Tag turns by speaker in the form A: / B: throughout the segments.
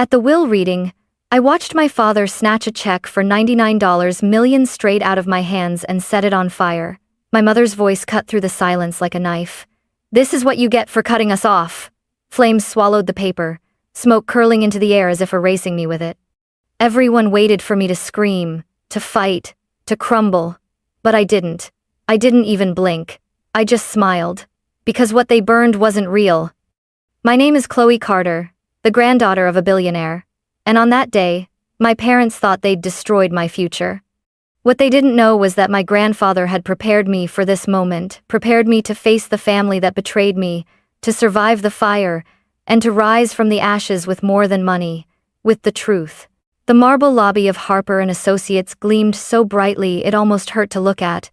A: At the will reading, I watched my father snatch a check for $99 million straight out of my hands and set it on fire. My mother's voice cut through the silence like a knife. "This is what you get for cutting us off." Flames swallowed the paper, smoke curling into the air as if erasing me with it. Everyone waited for me to scream, to fight, to crumble. But I didn't. I didn't even blink. I just smiled. Because what they burned wasn't real. My name is Chloe Carter, the granddaughter of a billionaire. And on that day, my parents thought they'd destroyed my future. What they didn't know was that my grandfather had prepared me for this moment, prepared me to face the family that betrayed me, to survive the fire, and to rise from the ashes with more than money, with the truth. The marble lobby of Harper & Associates gleamed so brightly it almost hurt to look at.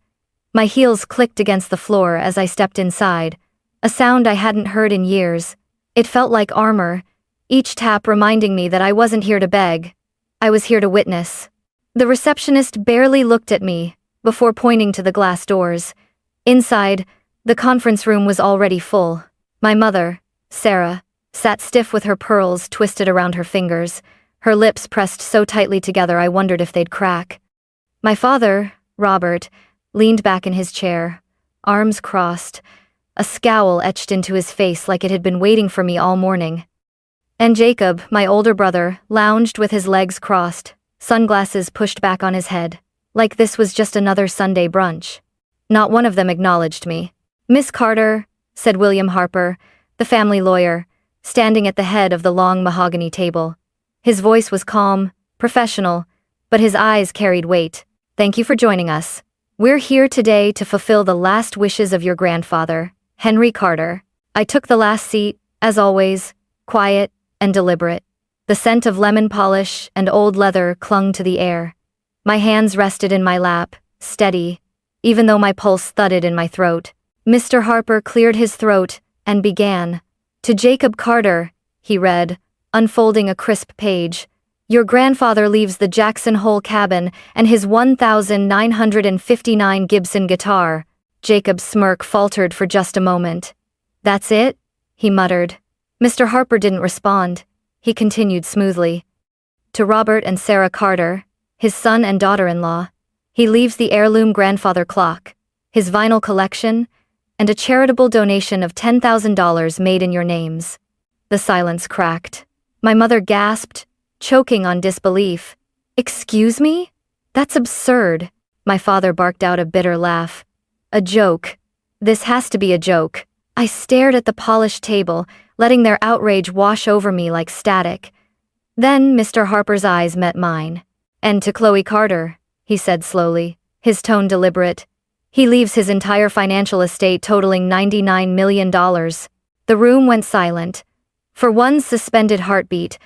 A: My heels clicked against the floor as I stepped inside, a sound I hadn't heard in years. It felt like armor, each tap reminding me that I wasn't here to beg. I was here to witness. The receptionist barely looked at me, before pointing to the glass doors. Inside, the conference room was already full. My mother, Sarah, sat stiff with her pearls twisted around her fingers, her lips pressed so tightly together I wondered if they'd crack. My father, Robert, leaned back in his chair, arms crossed, a scowl etched into his face like it had been waiting for me all morning. And Jacob, my older brother, lounged with his legs crossed, sunglasses pushed back on his head, like this was just another Sunday brunch. Not one of them acknowledged me. "Miss Carter," said William Harper, the family lawyer, standing at the head of the long mahogany table. His voice was calm, professional, but his eyes carried weight. "Thank you for joining us. We're here today to fulfill the last wishes of your grandfather, Henry Carter." I took the last seat, as always, quiet and deliberate. The scent of lemon polish and old leather clung to the air. My hands rested in my lap, steady, even though my pulse thudded in my throat. Mr. Harper cleared his throat and began. "To Jacob Carter," he read, unfolding a crisp page. "Your grandfather leaves the Jackson Hole cabin and his 1959 Gibson guitar." Jacob's smirk faltered for just a moment. "That's it?" he muttered. Mr. Harper didn't respond. He continued smoothly. "To Robert and Sarah Carter, his son and daughter-in-law, he leaves the heirloom grandfather clock, his vinyl collection, and a charitable donation of $10,000 made in your names." The silence cracked. My mother gasped, choking on disbelief. "Excuse me? That's absurd." My father barked out a bitter laugh. "A joke. This has to be a joke." I stared at the polished table, letting their outrage wash over me like static. Then Mr. Harper's eyes met mine. "And to Chloe Carter," he said slowly, his tone deliberate. "He leaves his entire financial estate totaling $99 million. The room went silent. For one suspended heartbeat,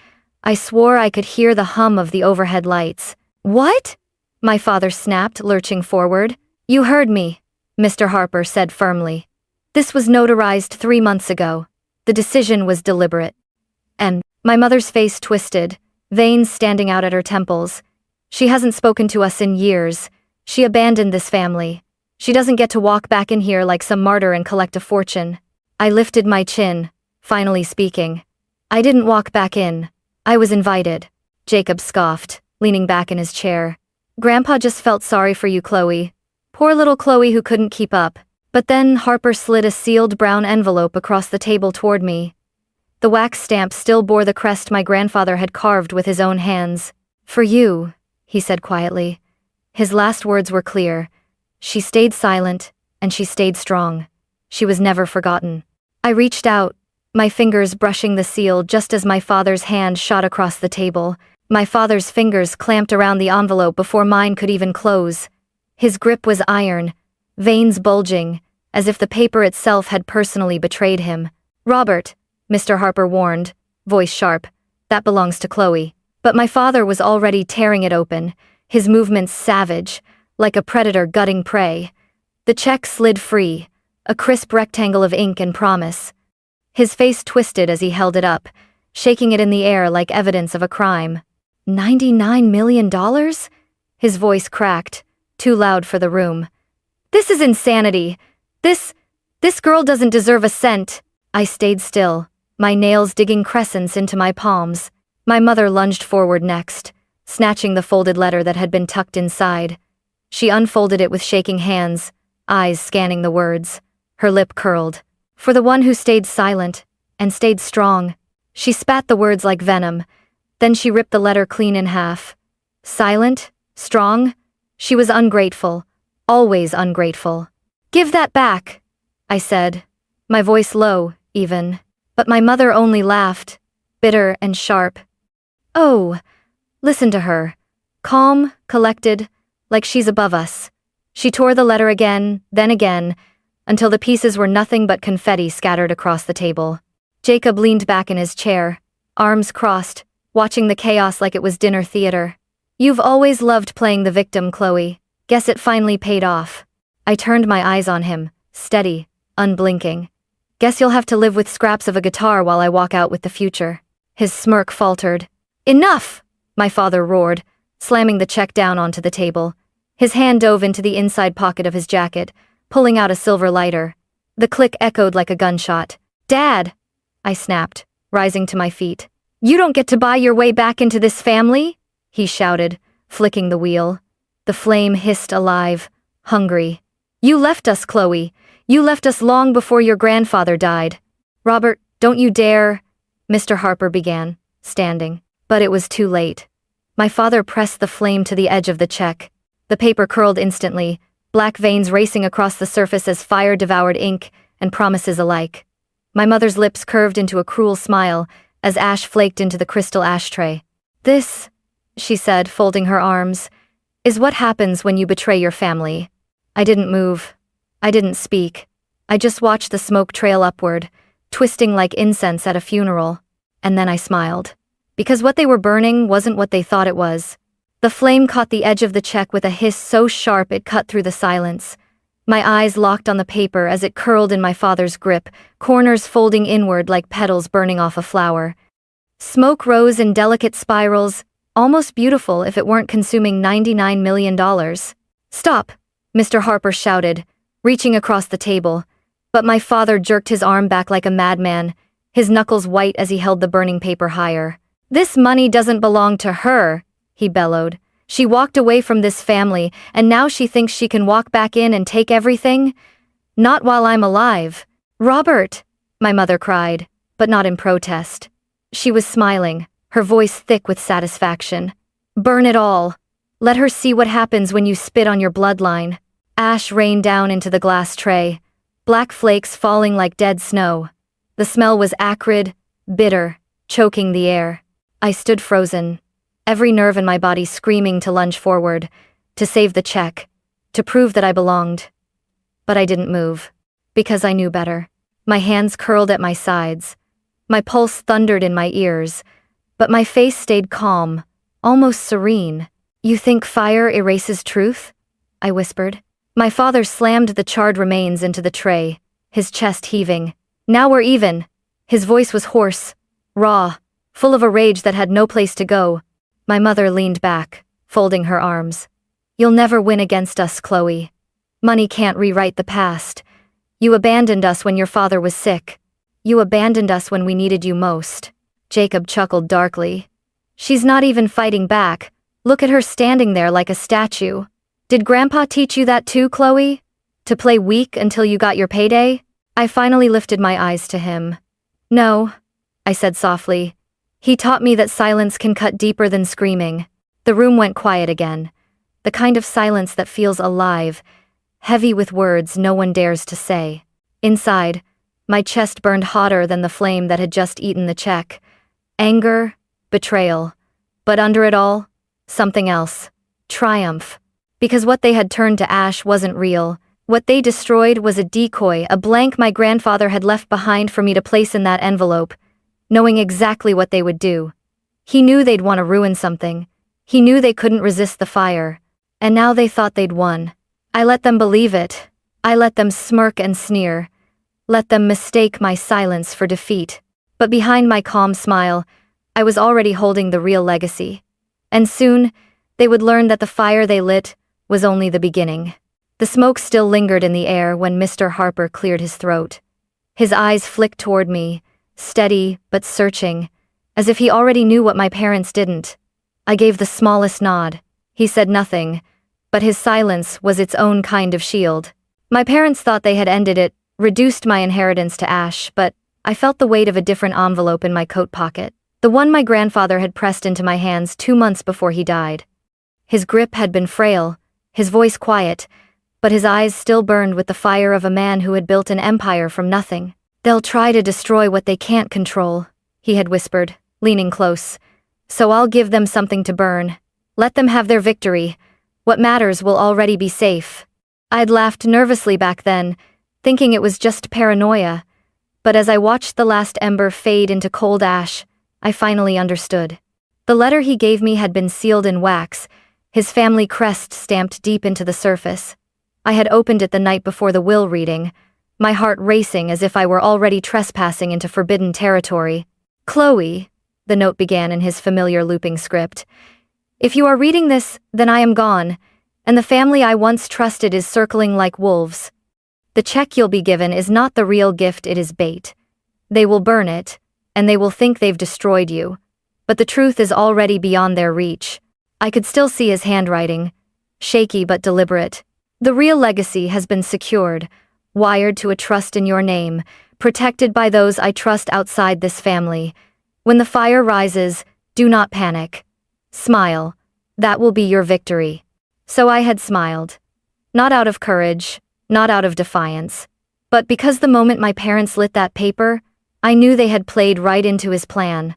A: I swore I could hear the hum of the overhead lights. "What?" my father snapped, lurching forward. "You heard me," Mr. Harper said firmly. "This was notarized 3 months ago. The decision was deliberate." And my mother's face twisted, veins standing out at her temples. "She hasn't spoken to us in years. She abandoned this family. She doesn't get to walk back in here like some martyr and collect a fortune." I lifted my chin, finally speaking. "I didn't walk back in. I was invited." Jacob scoffed, leaning back in his chair. "Grandpa just felt sorry for you, Chloe. Poor little Chloe who couldn't keep up." But then Harper slid a sealed brown envelope across the table toward me. The wax stamp still bore the crest my grandfather had carved with his own hands. "For you," he said quietly. His last words were clear. She stayed silent, and she stayed strong. She was never forgotten. I reached out, my fingers brushing the seal just as my father's hand shot across the table. My father's fingers clamped around the envelope before mine could even close. His grip was iron, veins bulging, as if the paper itself had personally betrayed him. "Robert," Mr. Harper warned, voice sharp, "that belongs to Chloe." But my father was already tearing it open, his movements savage, like a predator gutting prey. The check slid free, a crisp rectangle of ink and promise. His face twisted as he held it up, shaking it in the air like evidence of a crime. $99 million? His voice cracked, too loud for the room. "This is insanity. This girl doesn't deserve a cent." I stayed still, my nails digging crescents into my palms. My mother lunged forward next, snatching the folded letter that had been tucked inside. She unfolded it with shaking hands, eyes scanning the words. Her lip curled. For the one who stayed silent, and stayed strong. She spat the words like venom. Then she ripped the letter clean in half. Silent? Strong? She was ungrateful. Always ungrateful. "Give that back," I said, my voice low, even. But my mother only laughed, bitter and sharp. "Oh, listen to her. Calm, collected, like she's above us." She tore the letter again, then again, until the pieces were nothing but confetti scattered across the table. Jacob leaned back in his chair, arms crossed, watching the chaos like it was dinner theater. "You've always loved playing the victim, Chloe. Guess it finally paid off." I turned my eyes on him, steady, unblinking. "Guess you'll have to live with scraps of a guitar while I walk out with the future." His smirk faltered. "Enough!" my father roared, slamming the check down onto the table. His hand dove into the inside pocket of his jacket, pulling out a silver lighter. The click echoed like a gunshot. "Dad!" I snapped, rising to my feet. "You don't get to buy your way back into this family?" he shouted, flicking the wheel. The flame hissed alive, hungry. "You left us, Chloe. You left us long before your grandfather died." "Robert, don't you dare," Mr. Harper began, standing. But it was too late. My father pressed the flame to the edge of the check. The paper curled instantly, black veins racing across the surface as fire devoured ink and promises alike. My mother's lips curved into a cruel smile as ash flaked into the crystal ashtray. "This," she said, folding her arms, "is what happens when you betray your family." I didn't move. I didn't speak. I just watched the smoke trail upward, twisting like incense at a funeral. And then I smiled. Because what they were burning wasn't what they thought it was. The flame caught the edge of the check with a hiss so sharp it cut through the silence. My eyes locked on the paper as it curled in my father's grip, corners folding inward like petals burning off a flower. Smoke rose in delicate spirals, almost beautiful if it weren't consuming $99 million. "Stop!" Mr. Harper shouted, reaching across the table. But my father jerked his arm back like a madman, his knuckles white as he held the burning paper higher. "This money doesn't belong to her," he bellowed. "She walked away from this family, and now she thinks she can walk back in and take everything? Not while I'm alive." "Robert!" my mother cried, but not in protest. She was smiling, her voice thick with satisfaction. "Burn it all. Let her see what happens when you spit on your bloodline." Ash rained down into the glass tray, black flakes falling like dead snow. The smell was acrid, bitter, choking the air. I stood frozen, every nerve in my body screaming to lunge forward, to save the check, to prove that I belonged. But I didn't move, because I knew better. My hands curled at my sides. My pulse thundered in my ears, but my face stayed calm, almost serene. "You think fire erases truth?" I whispered. My father slammed the charred remains into the tray, his chest heaving. "Now we're even." His voice was hoarse, raw, full of a rage that had no place to go. My mother leaned back, folding her arms. "You'll never win against us, Chloe. Money can't rewrite the past. You abandoned us when your father was sick. You abandoned us when we needed you most." Jacob chuckled darkly. "She's not even fighting back. Look at her standing there like a statue. Did Grandpa teach you that too, Chloe? To play weak until you got your payday?" I finally lifted my eyes to him. "No," I said softly. "He taught me that silence can cut deeper than screaming." The room went quiet again, the kind of silence that feels alive, heavy with words no one dares to say. Inside, my chest burned hotter than the flame that had just eaten the check. Anger, betrayal. But under it all, something else. Triumph. Because what they had turned to ash wasn't real. What they destroyed was a decoy, a blank my grandfather had left behind for me to place in that envelope, knowing exactly what they would do. He knew they'd want to ruin something. He knew they couldn't resist the fire. And now they thought they'd won. I let them believe it. I let them smirk and sneer. Let them mistake my silence for defeat. But behind my calm smile, I was already holding the real legacy. And soon, they would learn that the fire they lit was only the beginning. The smoke still lingered in the air when Mr. Harper cleared his throat. His eyes flicked toward me, steady but searching, as if he already knew what my parents didn't. I gave the smallest nod. He said nothing, but his silence was its own kind of shield. My parents thought they had ended it, reduced my inheritance to ash, but I felt the weight of a different envelope in my coat pocket, the one my grandfather had pressed into my hands 2 months before he died. His grip had been frail, his voice quiet, but his eyes still burned with the fire of a man who had built an empire from nothing. "They'll try to destroy what they can't control," he had whispered, leaning close. "So I'll give them something to burn. Let them have their victory. What matters will already be safe." I'd laughed nervously back then, thinking it was just paranoia, but as I watched the last ember fade into cold ash, I finally understood. The letter he gave me had been sealed in wax, his family crest stamped deep into the surface. I had opened it the night before the will reading, my heart racing as if I were already trespassing into forbidden territory. "Chloe," the note began in his familiar looping script, "if you are reading this, then I am gone, and the family I once trusted is circling like wolves. The check you'll be given is not the real gift, it is bait. They will burn it, and they will think they've destroyed you. But the truth is already beyond their reach." I could still see his handwriting, shaky but deliberate. "The real legacy has been secured, wired to a trust in your name, protected by those I trust outside this family. When the fire rises, do not panic. Smile. That will be your victory." So I had smiled. Not out of courage, not out of defiance, but because the moment my parents lit that paper, I knew they had played right into his plan.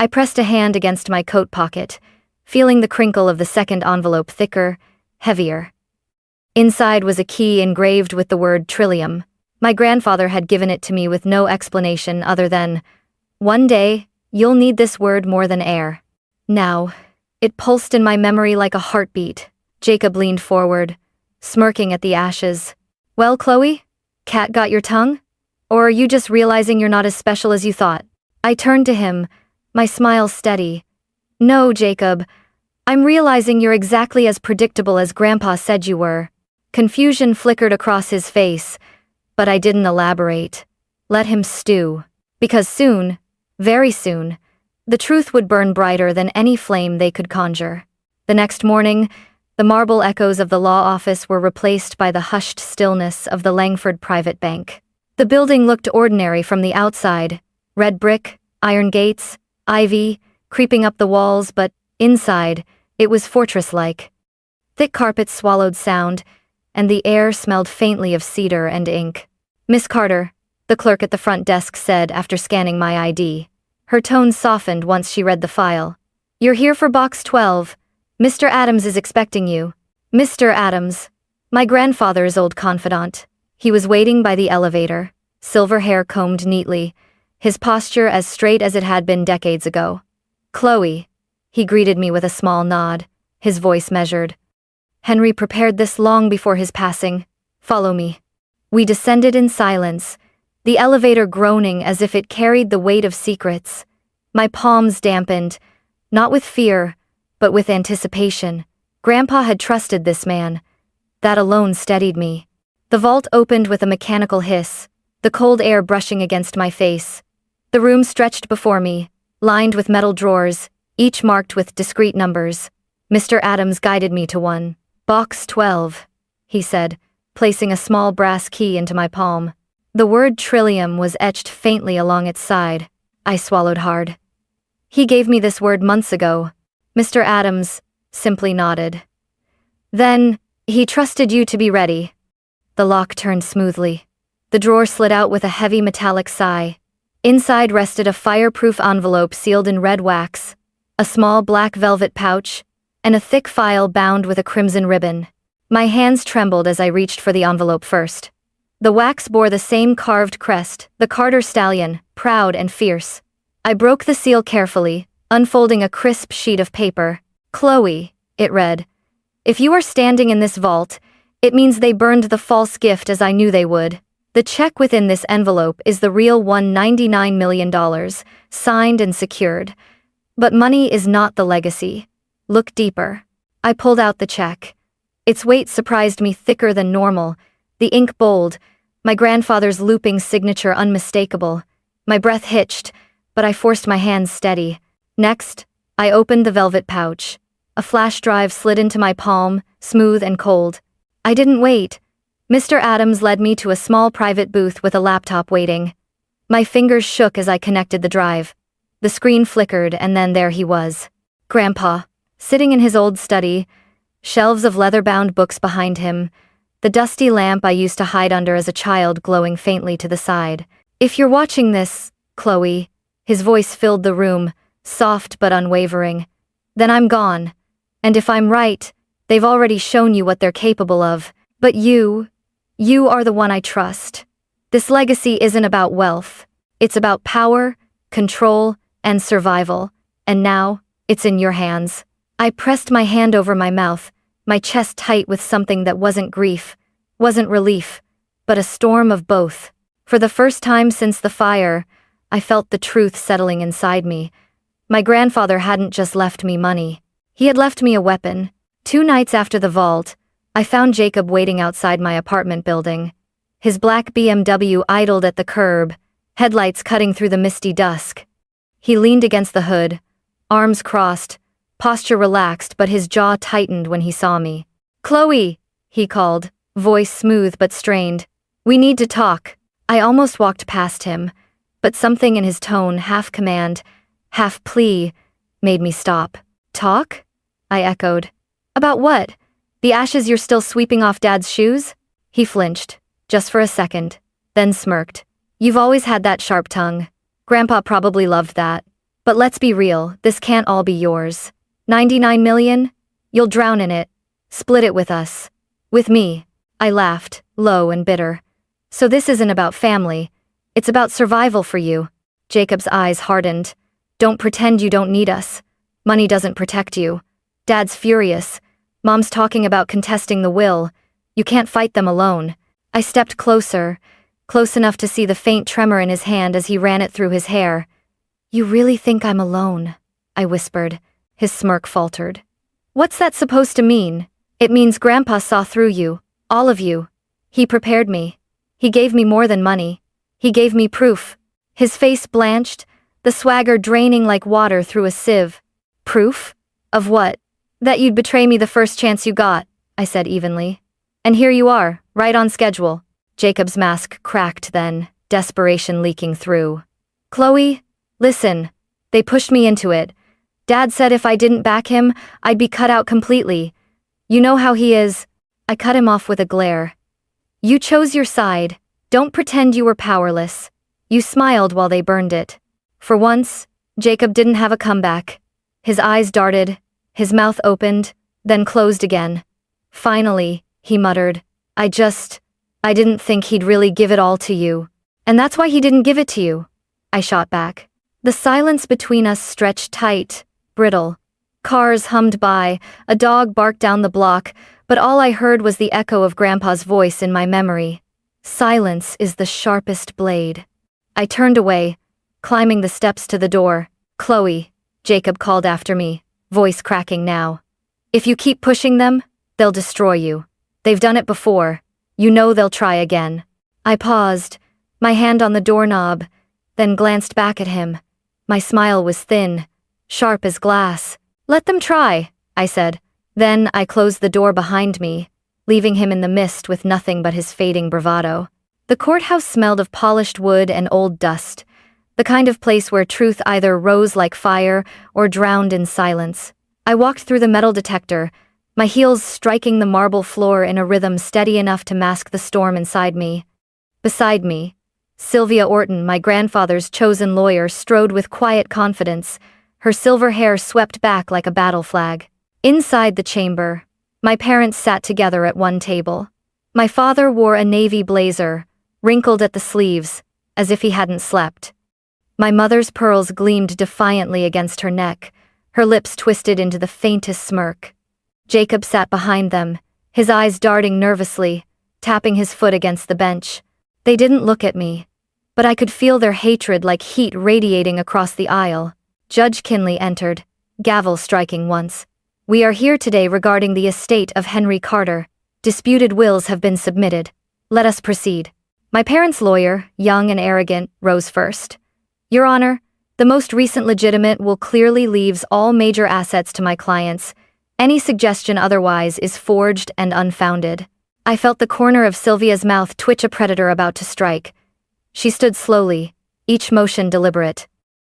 A: I pressed a hand against my coat pocket, feeling the crinkle of the second envelope thicker, heavier. Inside was a key engraved with the word trillium. My grandfather had given it to me with no explanation other than, "One day, you'll need this word more than air." Now, it pulsed in my memory like a heartbeat. Jacob leaned forward, smirking at the ashes. "Well, Chloe? Cat got your tongue? Or are you just realizing you're not as special as you thought?" I turned to him, my smile steady. "No, Jacob. I'm realizing you're exactly as predictable as Grandpa said you were." Confusion flickered across his face, but I didn't elaborate. Let him stew. Because soon, very soon, the truth would burn brighter than any flame they could conjure. The next morning, the marble echoes of the law office were replaced by the hushed stillness of the Langford Private Bank. The building looked ordinary from the outside, red brick, iron gates, ivy, creeping up the walls, but inside, it was fortress-like. Thick carpets swallowed sound, and the air smelled faintly of cedar and ink. "Miss Carter," the clerk at the front desk said after scanning my ID. Her tone softened once she read the file. "You're here for box 12. Mr. Adams is expecting you." Mr. Adams, my grandfather's old confidant. He was waiting by the elevator, silver hair combed neatly, his posture as straight as it had been decades ago. "Chloe," he greeted me with a small nod, his voice measured. "Henry prepared this long before his passing. Follow me." We descended in silence, the elevator groaning as if it carried the weight of secrets. My palms dampened, not with fear, but with anticipation. Grandpa had trusted this man. That alone steadied me. The vault opened with a mechanical hiss, the cold air brushing against my face. The room stretched before me, lined with metal drawers, each marked with discrete numbers. Mr. Adams guided me to one. "Box 12, he said, placing a small brass key into my palm. The word trillium was etched faintly along its side. I swallowed hard. "He gave me this word months ago." Mr. Adams simply nodded. "Then, he trusted you to be ready." The lock turned smoothly. The drawer slid out with a heavy metallic sigh. Inside rested a fireproof envelope sealed in red wax, a small black velvet pouch, and a thick file bound with a crimson ribbon. My hands trembled as I reached for the envelope first. The wax bore the same carved crest, the Carter stallion, proud and fierce. I broke the seal carefully, unfolding a crisp sheet of paper. "Chloe," it read, "if you are standing in this vault, it means they burned the false gift as I knew they would. The check within this envelope is the real $199 million, signed and secured. But money is not the legacy. Look deeper." I pulled out the check. Its weight surprised me, thicker than normal, the ink bold, my grandfather's looping signature unmistakable. My breath hitched, but I forced my hands steady. Next, I opened the velvet pouch. A flash drive slid into my palm, smooth and cold. I didn't wait. Mr. Adams led me to a small private booth with a laptop waiting. My fingers shook as I connected the drive. The screen flickered and then there he was. Grandpa, sitting in his old study, shelves of leather-bound books behind him, the dusty lamp I used to hide under as a child glowing faintly to the side. If you're watching this, Chloe, his voice filled the room, soft but unwavering, then I'm gone. And if I'm right, they've already shown you what they're capable of. But you are the one I trust. This legacy isn't about wealth. It's about power, control, and survival. And now, it's in your hands. I pressed my hand over my mouth, my chest tight with something that wasn't grief, wasn't relief, but a storm of both. For the first time since the fire, I felt the truth settling inside me. My grandfather hadn't just left me money. He had left me a weapon. 2 nights after the vault, I found Jacob waiting outside my apartment building. His black BMW idled at the curb, headlights cutting through the misty dusk. He leaned against the hood, arms crossed, posture relaxed, but his jaw tightened when he saw me. "Chloe," he called, voice smooth but strained. "We need to talk." I almost walked past him, but something in his tone, half command, half plea, made me stop. "Talk?" I echoed. "About what? The ashes you're still sweeping off Dad's shoes?" He flinched, just for a second, then smirked. "You've always had that sharp tongue. Grandpa probably loved that. But let's be real, this can't all be yours. 99 million? You'll drown in it. Split it with us. With me." I laughed, low and bitter. "So this isn't about family. It's about survival for you." Jacob's eyes hardened. "Don't pretend you don't need us. Money doesn't protect you. Dad's furious. Mom's talking about contesting the will. You can't fight them alone." I stepped closer, close enough to see the faint tremor in his hand as he ran it through his hair. "You really think I'm alone?" I whispered. His smirk faltered. "What's that supposed to mean?" "It means Grandpa saw through you, all of you. He prepared me. He gave me more than money. He gave me proof." His face blanched, the swagger draining like water through a sieve. "Proof? Of what?" "That you'd betray me the first chance you got," I said evenly. "And here you are, right on schedule." Jacob's mask cracked then, desperation leaking through. "Chloe, listen." They pushed me into it. "Dad said if I didn't back him, I'd be cut out completely. You know how he is." I cut him off with a glare. "You chose your side. Don't pretend you were powerless." You smiled while they burned it. For once, Jacob didn't have a comeback. His eyes darted, his mouth opened, then closed again. "Finally," he muttered. I didn't think he'd really give it all to you. And that's why he didn't give it to you," I shot back. The silence between us stretched tight, brittle. Cars hummed by, a dog barked down the block, but all I heard was the echo of Grandpa's voice in my memory. "Silence is the sharpest blade." I turned away, climbing the steps to the door. "Chloe," Jacob called after me, voice cracking now. "If you keep pushing them, they'll destroy you. They've done it before. You know they'll try again." I paused, my hand on the doorknob, then glanced back at him. My smile was thin, sharp as glass. "Let them try," I said. Then I closed the door behind me, leaving him in the mist with nothing but his fading bravado. The courthouse smelled of polished wood and old dust, the kind of place where truth either rose like fire or drowned in silence. I walked through the metal detector, my heels striking the marble floor in a rhythm steady enough to mask the storm inside me. Beside me, Sylvia Orton, my grandfather's chosen lawyer, strode with quiet confidence, her silver hair swept back like a battle flag. Inside the chamber, my parents sat together at one table. My father wore a navy blazer, wrinkled at the sleeves, as if he hadn't slept. My mother's pearls gleamed defiantly against her neck, her lips twisted into the faintest smirk. Jacob sat behind them, his eyes darting nervously, tapping his foot against the bench. They didn't look at me, but I could feel their hatred like heat radiating across the aisle. Judge Kinley entered, gavel striking once. "We are here today regarding the estate of Henry Carter. Disputed wills have been submitted. Let us proceed." My parents' lawyer, young and arrogant, rose first. "Your Honor, The most recent legitimate will clearly leaves all major assets to my clients. Any suggestion otherwise is forged and unfounded. I felt the corner of Sylvia's mouth twitch, a predator about to strike. She stood slowly, each motion deliberate.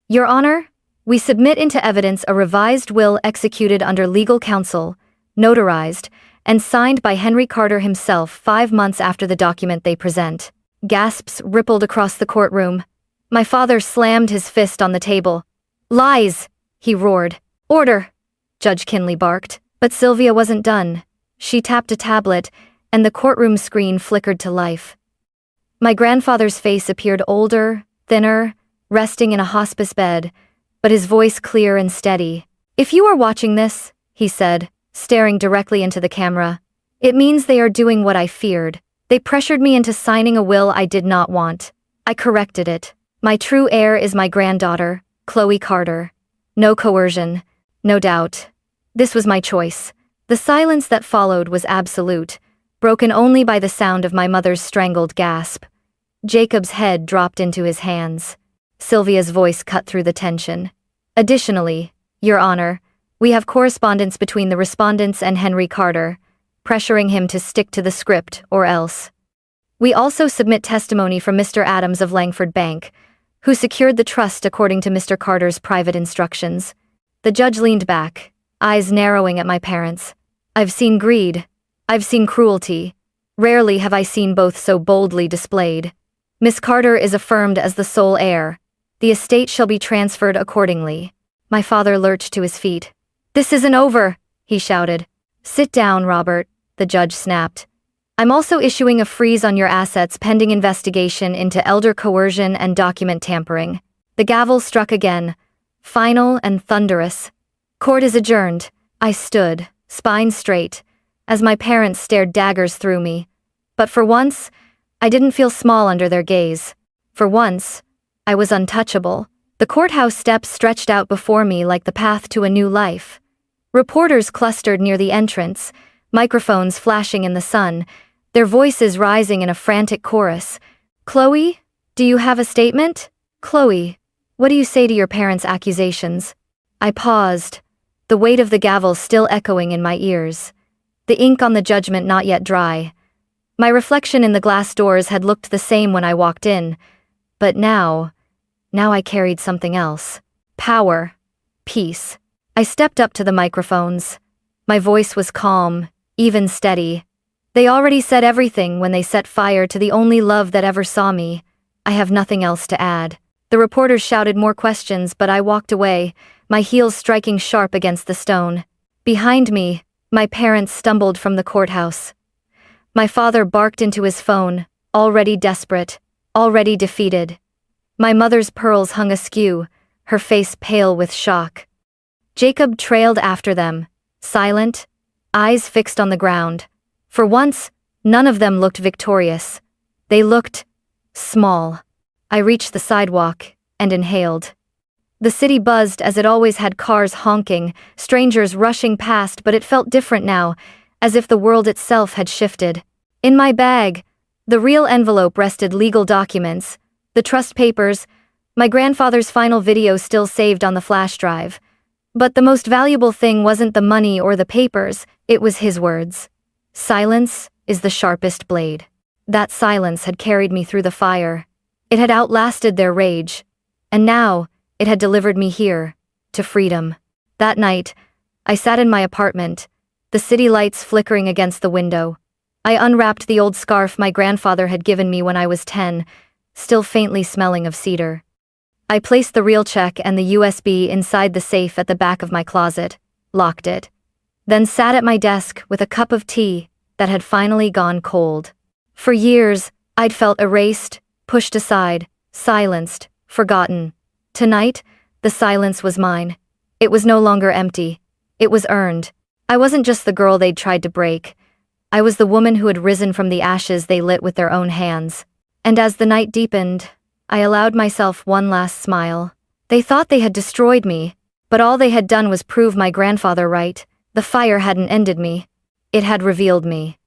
A: Your Honor, we submit into evidence a revised will executed under legal counsel, notarized, and signed by Henry Carter himself 5 months after the document they present. Gasps rippled across the courtroom. My father slammed his fist on the table. Lies, he roared. Order, Judge Kinley barked. But Sylvia wasn't done. She tapped a tablet, and the courtroom screen flickered to life. My grandfather's face appeared older, thinner, resting in a hospice bed, but his voice clear and steady. If you are watching this, he said, staring directly into the camera, it means they are doing what I feared. They pressured me into signing a will I did not want. I corrected it. My true heir is my granddaughter, Chloe Carter. No coercion, no doubt. This was my choice. The silence that followed was absolute, broken only by the sound of my mother's strangled gasp. Jacob's head dropped into his hands. Sylvia's voice cut through the tension. Additionally, Your Honor, we have correspondence between the respondents and Henry Carter, pressuring him to stick to the script or else. We also submit testimony from Mr. Adams of Langford Bank, who secured the trust according to Mr. Carter's private instructions. The judge leaned back, eyes narrowing at my parents. I've seen greed. I've seen cruelty. Rarely have I seen both so boldly displayed. Miss Carter is affirmed as the sole heir. The estate shall be transferred accordingly. My father lurched to his feet. This isn't over, he shouted. Sit down, Robert, the judge snapped. I'm also issuing a freeze on your assets pending investigation into elder coercion and document tampering. The gavel struck again, final and thunderous. Court is adjourned. I stood, spine straight, as my parents stared daggers through me. But for once, I didn't feel small under their gaze. For once, I was untouchable. The courthouse steps stretched out before me like the path to a new life. Reporters clustered near the entrance, microphones flashing in the sun, their voices rising in a frantic chorus. Chloe, do you have a statement? Chloe, what do you say to your parents' accusations? I paused, the weight of the gavel still echoing in my ears. The ink on the judgment not yet dry. My reflection in the glass doors had looked the same when I walked in, but now I carried something else. Power. Peace. I stepped up to the microphones. My voice was calm, even steady. They already said everything when they set fire to the only love that ever saw me. I have nothing else to add. The reporters shouted more questions, but I walked away, my heels striking sharp against the stone. Behind me, my parents stumbled from the courthouse. My father barked into his phone, already desperate, already defeated. My mother's pearls hung askew, her face pale with shock. Jacob trailed after them, silent, eyes fixed on the ground. For once, none of them looked victorious. They looked small. I reached the sidewalk and inhaled. The city buzzed as it always had, cars honking, strangers rushing past, but it felt different now, as if the world itself had shifted. In my bag, the real envelope rested legal documents, the trust papers, my grandfather's final video still saved on the flash drive. But the most valuable thing wasn't the money or the papers, it was his words. Silence is the sharpest blade. That silence had carried me through the fire. It had outlasted their rage. And now, it had delivered me here, to freedom. That night, I sat in my apartment, the city lights flickering against the window. I unwrapped the old scarf my grandfather had given me when I was 10, still faintly smelling of cedar. I placed the real check and the USB inside the safe at the back of my closet, locked it, then sat at my desk with a cup of tea that had finally gone cold. For years, I'd felt erased, pushed aside, silenced, forgotten. Tonight, the silence was mine. It was no longer empty. It was earned. I wasn't just the girl they'd tried to break. I was the woman who had risen from the ashes they lit with their own hands. And as the night deepened, I allowed myself one last smile. They thought they had destroyed me, but all they had done was prove my grandfather right. The fire hadn't ended me. It had revealed me.